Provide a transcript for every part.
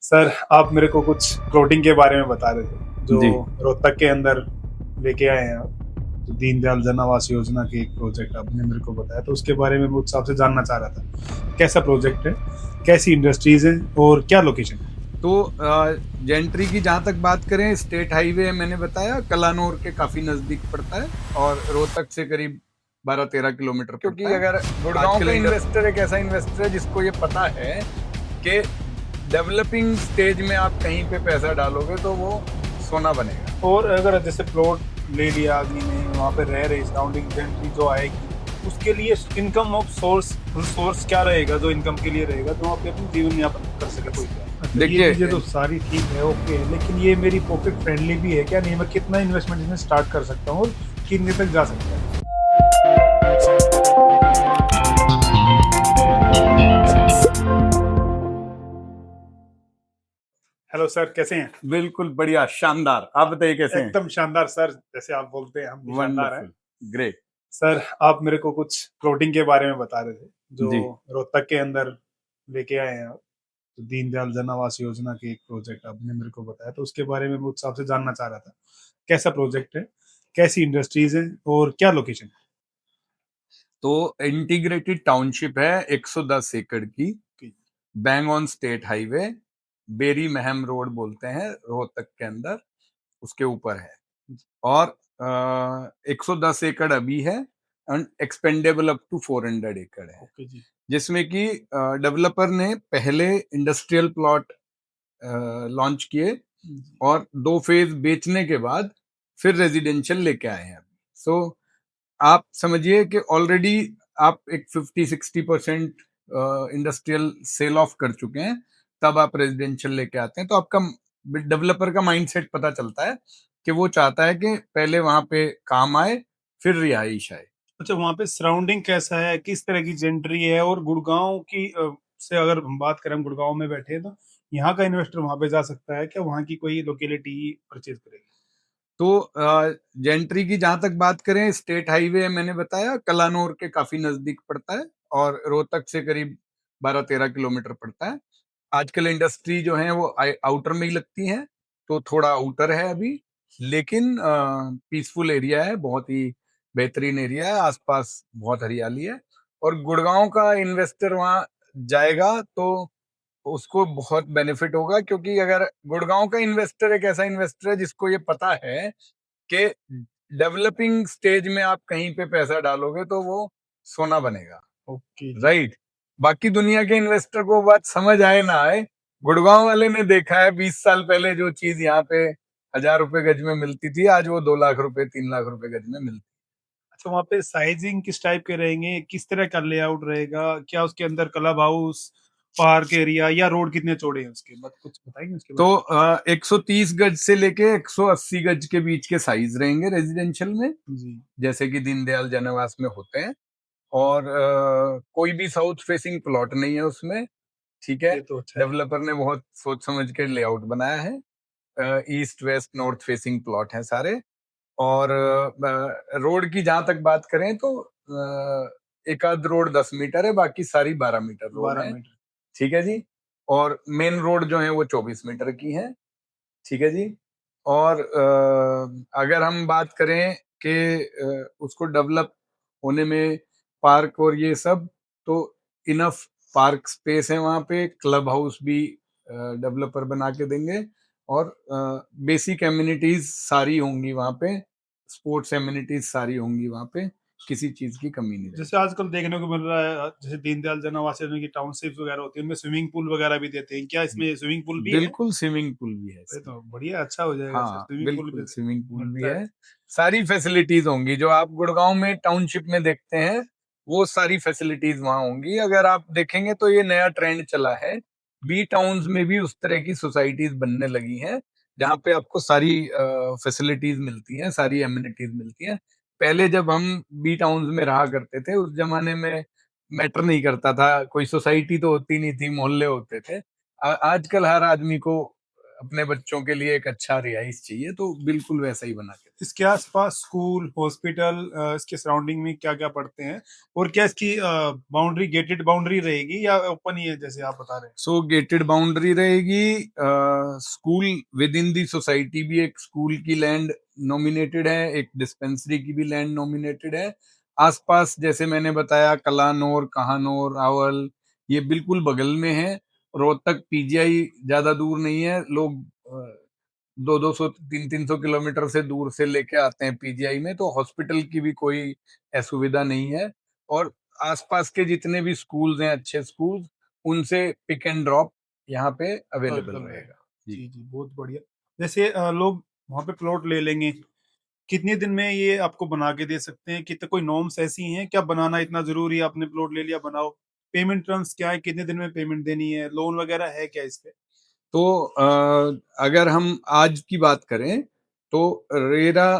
Sir, आप मेरे को कुछ प्लॉटिंग के बारे में बता रहे थे जो जी। रोहतक के अंदर लेके आए हैं आप। तो दीनदयाल जन आवास योजना के एक प्रोजेक्ट आपने मेरे को बताया, तो उसके बारे में मैं मुझसे आपसे जानना चाह रहा था। कैसा प्रोजेक्ट है, कैसी इंडस्ट्रीज है और क्या लोकेशन है? तो जेंट्री की जहां तक बात करें, स्टेट हाईवे मैंने बताया कलानौर के काफी नजदीक पड़ता है और रोहतक से करीब 12-13 किलोमीटर क्योंकि पड़ता है। अगर गुड़गांव आजकल का इन्वेस्टर एक ऐसा इन्वेस्टर है जिसको ये पता है कि डेवलपिंग स्टेज में आप कहीं पे पैसा डालोगे तो वो सोना बनेगा। और अगर जैसे प्लॉट ले लिया आदमी ने, वहाँ पे रह रही सराउंडिंग एंट्री जो आएगी, उसके लिए इनकम ऑफ सोर्स सोर्स क्या रहेगा जो इनकम के लिए रहेगा, जो आप अपनी जीवन यापन कर सके कोई क्या? अच्छा, ये देखिए, चीजें तो सारी ठीक है, ओके है, लेकिन ये मेरी पॉकेट फ्रेंडली भी है क्या? नहीं, मैं कितना इन्वेस्टमेंट इसमें स्टार्ट कर सकता हूँ और कितने तक जा सकता है? हेलो सर, कैसे हैं? बिल्कुल बढ़िया, शानदार। आप बताइए कैसे हैं? एकदम शानदार सर, जैसे आप बोलते हैं हम भी शानदार हैं। Wonderful, great. सर, आप मेरे को कुछ प्लॉटिंग के बारे में बता रहे थे जो जी। रोहतक के अंदर लेके आए हैं आप। तो दीनदयाल जन आवास योजना के एक प्रोजेक्ट आपने मेरे को बताया, तो उसके बारे में मुझसे आपसे जानना चाह रहा था। कैसा प्रोजेक्ट है, कैसी इंडस्ट्रीज है और क्या लोकेशन है? तो इंटीग्रेटेड टाउनशिप है 110 एकड़ की, कि- bang on state highway, Beri Meham road बोलते हैं रोहतक के अंदर, उसके ऊपर है। और 110 एकड़ अभी है एंड एक्सपेंडेबल अप टू 400 एकड़ है, ओके जी। जिसमें कि डेवलपर ने पहले इंडस्ट्रियल प्लॉट लॉन्च किए जी। और 2 फेज बेचने के बाद फिर रेजिडेंशियल लेके आए हैं। सो आप समझिए कि ऑलरेडी आप एक 50-60% इंडस्ट्रियल सेल ऑफ कर चुके हैं, तब आप रेजिडेंशियल लेके आते हैं। तो आपका डेवलपर का माइंडसेट पता चलता है कि वो चाहता है कि पहले वहां पे काम आए, फिर रिहाइश आए। अच्छा, वहाँ पे सराउंडिंग कैसा है, किस तरह की जेंट्री है? और गुड़गांव की से अगर हम बात करें, हम गुड़गांव में बैठे हैं, तो यहाँ का इन्वेस्टर वहाँ पे जा सकता है क्या? वहाँ की कोई लोकेलिटी परचेज करेगी? तो जेंट्री की जहां तक बात करें, स्टेट हाईवे मैंने बताया कलानौर के काफी नजदीक पड़ता है और रोहतक से करीब 12-13 किलोमीटर पड़ता है। आजकल इंडस्ट्री जो है वो आउटर में ही लगती है, तो थोड़ा आउटर है अभी, लेकिन पीसफुल एरिया है, बहुत ही बेहतरीन एरिया है, आसपास बहुत हरियाली है। और गुड़गांव का इन्वेस्टर वहां जाएगा तो उसको बहुत बेनिफिट होगा, क्योंकि अगर गुड़गांव का इन्वेस्टर एक ऐसा इन्वेस्टर है जिसको ये पता है कि डेवलपिंग स्टेज में आप कहीं पे पैसा डालोगे तो वो सोना बनेगा। ओके जी। राइट। बाकी दुनिया के इन्वेस्टर को बात समझ आए ना आए, गुड़गांव वाले ने देखा है 20 साल पहले जो चीज यहाँ पे 1,000 रुपए गज में मिलती थी, आज वो 2 लाख रुपए 3 लाख रुपए गज में मिलती अच्छा, वहाँ पे साइजिंग किस टाइप के रहेंगे, किस तरह का लेआउट रहेगा? क्या उसके अंदर क्लब हाउस, पार्क एरिया, या रोड कितने चौड़े हैं उसके? मत कुछ बताएंगे उसके तो बारे 130 गज से लेके 180 गज के बीच के साइज रहेंगे रेजिडेंशियल में, में जी। जैसे कि दीनदयाल जनावास में होते हैं। और कोई भी साउथ फेसिंग प्लॉट नहीं है उसमें। ठीक है। ये तो अच्छा है। डेवलपर ने बहुत सोच समझ के लेआउट बनाया है। East west north facing plot हैं सारे। और रोड की जहां तक बात करें तो एक आध रोड 10 मीटर है, बाकी सारी 12 मीटर रोड बारह है। मीटर ठीक है जी। और मेन रोड जो है वो 24 मीटर की है। ठीक है जी। और अगर हम बात करें कि उसको डेवलप होने में पार्क और ये सब, तो इनफ पार्क स्पेस है वहाँ पे, क्लब हाउस भी डेवलपर बना के देंगे। और बेसिक एम्यूनिटीज सारी होंगी वहाँ पे, स्पोर्ट्स एम्यूनिटीज सारी होंगी वहाँ पे, किसी चीज की कमी नहीं जैसे रहेगी। आजकल देखने को मिल रहा है, जैसे दीनदयाल जन आवास योजना की टाउनशिप वगैरह होती है, उनमें स्विमिंग पूल वगैरह भी देते हैं क्या? इसमें स्विमिंग पूल भी है? बिल्कुल स्विमिंग पूल भी है अरे इसमें। तो बढ़िया, अच्छा हो जाएगा सर, हाँ स्विमिंग पूल भी बिल्कुल, स्विमिंग पूल भी मिलता है। है। सारी फैसिलिटीज होंगी जो आप गुड़गांव में टाउनशिप में देखते हैं, वो सारी फैसिलिटीज वहां होंगी। अगर आप देखेंगे तो ये नया ट्रेंड चला है, बी टाउन्स में भी उस तरह की सोसाइटीज बनने लगी हैं, जहाँ पे आपको सारी फैसिलिटीज मिलती हैं, सारी एमिनिटीज मिलती हैं। पहले जब हम बी टाउन्स में रहा करते थे, उस जमाने में मैटर नहीं करता था, कोई सोसाइटी तो होती नहीं थी, मोहल्ले होते थे। आजकल हर आदमी को अपने बच्चों के लिए एक अच्छा रिहाइश चाहिए, तो बिल्कुल वैसा ही बना के। इसके आसपास स्कूल, हॉस्पिटल, इसके सराउंडिंग में क्या-क्या पड़ते हैं? और क्या इसकी बाउंड्री गेटेड बाउंड्री रहेगी या ओपन ही है जैसे आप बता रहे हैं? सो गेटेड बाउंड्री रहेगी। School with in the society भी एक स्कूल की लैंड नॉमिनेटेड है, एक डिस्पेंसरी की भी लैंड नॉमिनेटेड है। आसपास जैसे मैंने बताया कलानौर, कहानौर, आवल, ये बिल्कुल बगल में है। रोहतक पीजीआई ज्यादा दूर नहीं है। लोग 200-200, 300-300 किलोमीटर से दूर से लेके आते हैं पीजीआई में, तो हॉस्पिटल की भी कोई असुविधा नहीं है। और आसपास के जितने भी स्कूल्स हैं, अच्छे स्कूल, उनसे पिक एंड ड्रॉप यहाँ पे अवेलेबल अवेलेबल रहेगा। रहेगा जी। जी, जी, बहुत बढ़िया। जैसे लोग वहाँ पे प्लॉट ले लेंगे, कितने दिन में ये आपको बना के दे सकते हैं? कितने कोई नॉर्म्स ऐसी हैं, क्या बनाना इतना ज़रूरी है, आपने प्लॉट ले लिया बनाओ? पेमेंट टर्म्स क्या है? कितने दिन में पेमेंट देनी है? लोन वगैरह है क्या इस पे? तो अगर हम आज की बात करें तो रेरा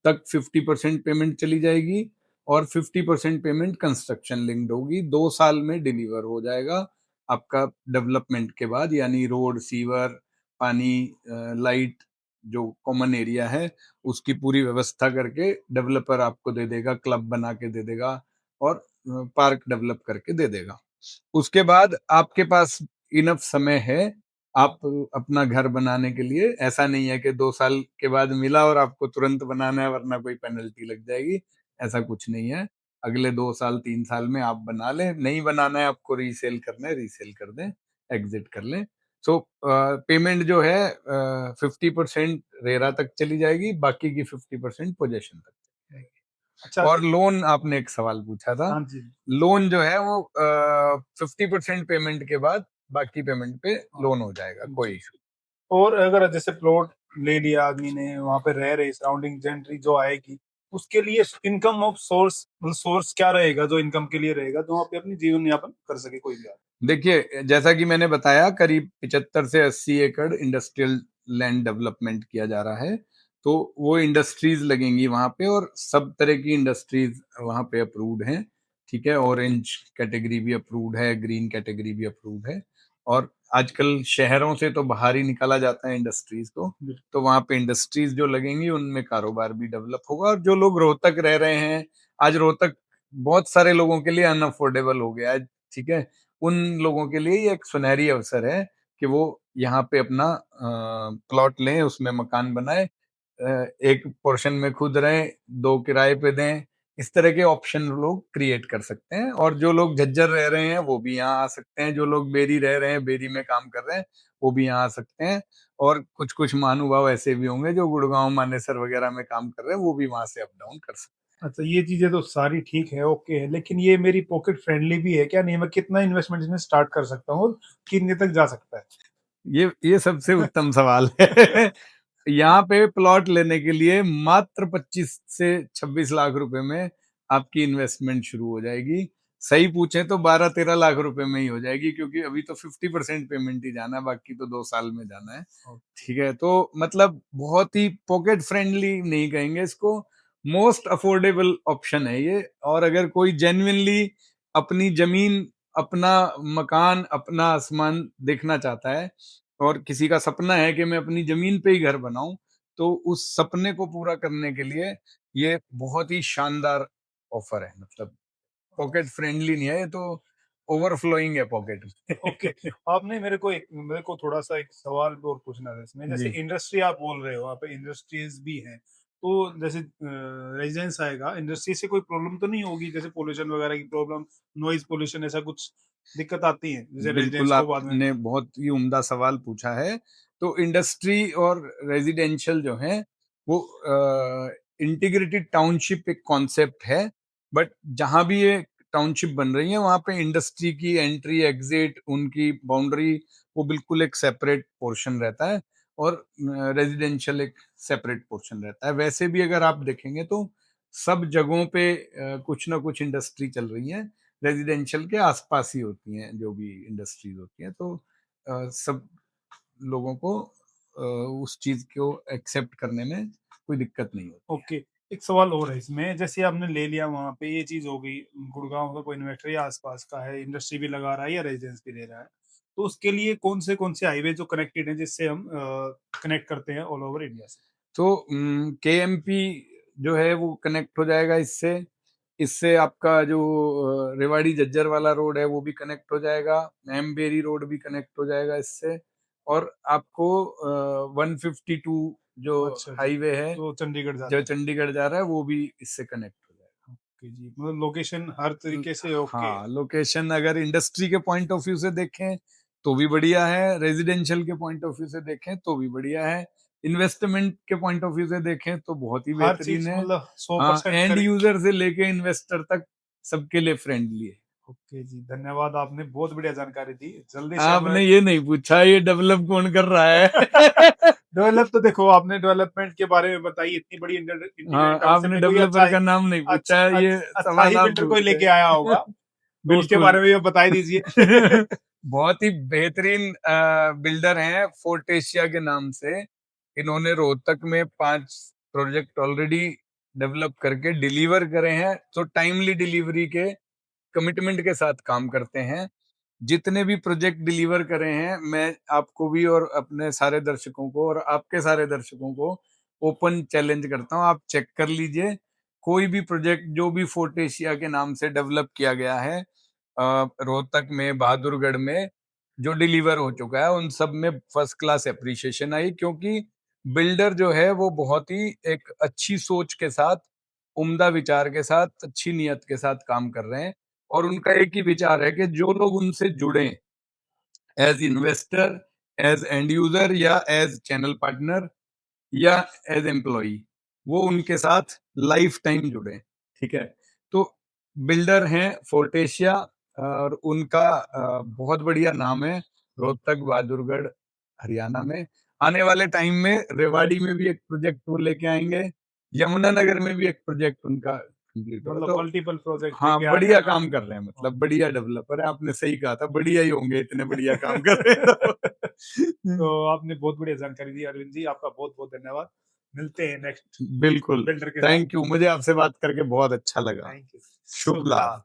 तक 50% पेमेंट चली जाएगी और 50% पेमेंट कंस्ट्रक्शन लिंक्ड होगी। 2 साल में डिलीवर हो जाएगा आपका डेवलपमेंट के बाद, यानी रोड, सीवर, पानी, लाइट, जो कॉमन एरिया है उसकी पूरी व्यवस्था करके डेवलपर आपको दे देगा, क्लब बना के दे देगा और पार्क डेवलप करके दे देगा। उसके बाद आपके पास इनफ समय है आप अपना घर बनाने के लिए। ऐसा नहीं है कि 2 साल के बाद मिला और आपको तुरंत बनाना है वरना कोई पेनल्टी लग जाएगी, ऐसा कुछ नहीं है। अगले 2 साल 3 साल में आप बना लें, नहीं बनाना है आपको, रीसेल करना है रीसेल कर दें, एग्जिट कर लें। सो पेमेंट जो है 50% रेरा तक चली जाएगी, बाकी की 50% पोजेशन तक चली जाएगी। अच्छा। और लोन, आपने एक सवाल पूछा था, हाँ जी। लोन जो है वो 50% पेमेंट के बाद बाकी पेमेंट पे हाँ, लोन हो जाएगा, कोई जी। इशू। और अगर जैसे प्लॉट ले लिया आदमी ने, वहाँ पे रह रहे सराउंडिंग जेंट्री जो आएगी, उसके लिए इनकम ऑफ सोर्स मतलब सोर्स क्या रहेगा जो इनकम के लिए रहेगा, जो वहाँ पे अपनी जीवन यापन कर सके कोई भी आदमी? देखिए, जैसा कि मैंने बताया, करीब 75 से 80 एकड़ इंडस्ट्रियल लैंड डेवलपमेंट किया जा रहा है। तो वो इंडस्ट्रीज लगेंगी वहां पे और सब तरह की इंडस्ट्रीज वहां पे अप्रूव्ड हैं। ठीक है, ऑरेंज कैटेगरी भी अप्रूव्ड है, ग्रीन कैटेगरी भी अप्रूव्ड है। और आजकल शहरों से तो बाहर ही निकाला जाता है इंडस्ट्रीज को, तो वहां पे इंडस्ट्रीज जो लगेंगी उनमें कारोबार भी डेवलप होगा। और जो लोग रोहतक रह रहे हैं, आज रोहतक बहुत सारे लोगों के लिए अनअफोर्डेबल हो गया है। ठीक है, उन लोगों के लिए ये एक सुनहरी अवसर है कि वो यहाँ पे अपना प्लॉट लें, उसमें मकान बनाए, एक पोर्शन में खुद रहें, 2 किराए पे दें। इस तरह के ऑप्शन लोग क्रिएट कर सकते हैं। और जो लोग झज्जर रह रहे हैं वो भी यहाँ आ सकते हैं, जो लोग बेरी रह रहे हैं, बेरी में काम कर रहे हैं, वो भी यहाँ आ सकते हैं। और कुछ कुछ महानुभाव ऐसे भी होंगे जो गुड़गांव, मानेसर वगैरह में काम कर रहे हैं, वो भी वहां से अप डाउन कर सकते अच्छा, ये चीजें तो सारी ठीक है, ओके है, लेकिन ये मेरी पॉकेट फ्रेंडली भी है क्या? नहीं, मैं कितना इन्वेस्टमेंट इसमें स्टार्ट कर सकता हूँ और कितने तक जा सकता है? हैं। ये सबसे उत्तम सवाल है। यहाँ पे प्लॉट लेने के लिए मात्र 25 से 26 लाख रुपए में आपकी इन्वेस्टमेंट शुरू हो जाएगी। सही पूछे तो 12-13 लाख रुपए में ही हो जाएगी, क्योंकि अभी तो 50% पेमेंट ही जाना है, बाकी तो 2 साल में जाना है। ठीक है, तो मतलब बहुत ही पॉकेट फ्रेंडली नहीं कहेंगे इसको, मोस्ट अफोर्डेबल ऑप्शन है ये। और अगर कोई जेन्युइनली अपनी जमीन, अपना मकान, अपना आसमान देखना चाहता है और किसी का सपना है कि मैं अपनी जमीन पे ही घर बनाऊं, तो उस सपने को पूरा करने के लिए ये बहुत ही शानदार ऑफर है। मतलब पॉकेट फ्रेंडली नहीं है ये, तो ओवरफ्लोइंग है पॉकेट ओके। में। आपने मेरे को थोड़ा सा एक सवाल और पूछना था इसमें। जैसे जी, इंडस्ट्री आप बोल रहे हो, वहाँ पे इंडस्ट्रीज भी हैं, तो जैसे रेजिडेंस आएगा, इंडस्ट्री से कोई प्रॉब्लम तो नहीं होगी? जैसे पोल्यूशन वगैरह की प्रॉब्लम, नॉइज पोल्यूशन, ऐसा कुछ दिक्कत आती है जैसे रेजिडेंस बिल्कुल को बाद में? आपने बहुत ही उम्दा सवाल पूछा है। तो इंडस्ट्री और रेजिडेंशियल जो है वो इंटीग्रेटेड टाउनशिप एक कॉन्सेप्ट है। बट जहां भी ये टाउनशिप बन रही है वहां पे इंडस्ट्री की एंट्री एग्जिट, उनकी बाउंड्री, वो बिल्कुल एक सेपरेट पोर्शन रहता है और रेजिडेंशियल एक सेपरेट पोर्शन रहता है। वैसे भी अगर आप देखेंगे तो सब जगहों पे कुछ ना कुछ इंडस्ट्री चल रही है, रेजिडेंशियल के आसपास ही होती हैं जो भी इंडस्ट्रीज होती हैं। तो सब लोगों को उस चीज को एक्सेप्ट करने में कोई दिक्कत नहीं होती है। ओके। एक सवाल और है इसमें, जैसे आपने ले लिया वहां पे, ये चीज हो गई, गुड़गांव का कोई इन्वेस्टर या आसपास का है, इंडस्ट्री भी लगा रहा है या रेजिडेंस भी ले रहा है, तो उसके लिए कौन से हाईवे जो कनेक्टेड हैं जिससे हम कनेक्ट करते हैं ऑल ओवर इंडिया से? तो केएमपी जो है वो कनेक्ट हो जाएगा इससे। इससे आपका जो रेवाड़ी झज्जर वाला रोड है वो भी कनेक्ट हो जाएगा। मैमबेरी रोड भी कनेक्ट हो जाएगा इससे। और आपको 152 जो अच्छा जी, हाईवे है जो चंडीगढ़ जो जाता है। चंडीगढ़ जा रहा है वो भी इससे कनेक्ट हो जाएगा। ओके जी, मतलब लोकेशन हर तरीके से ओके है। हाँ, लोकेशन अगर इंडस्ट्री के पॉइंट ऑफ व्यू से देखें तो भी बढ़िया है, रेजिडेंशियल के पॉइंट ऑफ व्यू से देखें तो भी बढ़िया है, इन्वेस्टमेंट के पॉइंट ऑफ व्यू से देखें तो बहुत ही हर बेहतरीन चीज़ है। मतलब हाँ, 100% एंड करेक्ट। यूजर से लेके इन्वेस्टर तक सबके लिए फ्रेंडली है। ओके जी, धन्यवाद, आपने बहुत बढ़िया जानकारी दी। जल्दी से हम आपने ये नहीं पूछा ये डेवलप कौन कर रहा है। डेवलप तो देखो, आपने डेवलपमेंट के बारे में बताई, इतनी बड़ी हाँ, इंटीग्रेटेड डेवलपमेंट आपने में कोई डेवलपर का नाम नहीं अच्छा पूछा, ये अच्छा सवाल ही आप बिल्डर कोई पूछते लेके हैं। आया होगा, तो उसके बिल्कुल। बारे में भी बता ही दीजिए। बहुत ही बेहतरीन बिल्डर हैं फोर्ट एशिया के नाम से। इन्होंने रोहतक में 5 प्रोजेक्ट ऑलरेडी डेवलप करके डिलीवर करे हैं। तो टाइमली डिलीवरी के कमिटमेंट के साथ काम करते हैं। जितने भी प्रोजेक्ट डिलीवर करे हैं मैं आपको भी और अपने सारे दर्शकों को और आपके सारे दर्शकों को ओपन चैलेंज करता हूं, आप चेक कर लीजिए। कोई भी प्रोजेक्ट जो भी फोर्ट एशिया के नाम से डेवलप किया गया है रोहतक में, बहादुरगढ़ में, जो डिलीवर हो चुका है उन सब में फर्स्ट क्लास एप्रिसिएशन आई, क्योंकि बिल्डर जो है वो बहुत ही एक अच्छी सोच के साथ, उम्दा विचार के साथ, अच्छी नियत के साथ काम कर रहे हैं। और उनका एक ही विचार है कि जो लोग उनसे जुड़े as investor, as end user या एज चैनल पार्टनर या एज एम्प्लॉई, वो उनके साथ लाइफ टाइम जुड़े। ठीक है, तो बिल्डर हैं फोर्टेशिया और उनका बहुत बढ़िया नाम है रोहतक बहादुरगढ़ हरियाणा में। आने वाले टाइम में रेवाड़ी में भी एक प्रोजेक्ट वो लेके आएंगे, यमुनानगर में भी एक प्रोजेक्ट उनका कंप्लीट होगा। मतलब तो मल्टीपल प्रोजेक्ट हाँ, लेके आ रहे बढ़िया हैं। काम कर रहे हैं, मतलब बढ़िया डेवलपर है। आपने सही कहा था, बढ़िया ही होंगे, इतने बढ़िया काम कर रहे हैं तो। तो आपने बहुत बढ़िया जानकारी दी अरविंद जी, आपका बहुत बहुत धन्यवाद। मिलते हैं नेक्स्ट बिल्कुल, बिल्डर के साथ। Thank you. मुझे आपसे बात करके बहुत अच्छा लगा। Thank you. शुभ शुभ लाभ। लाभ।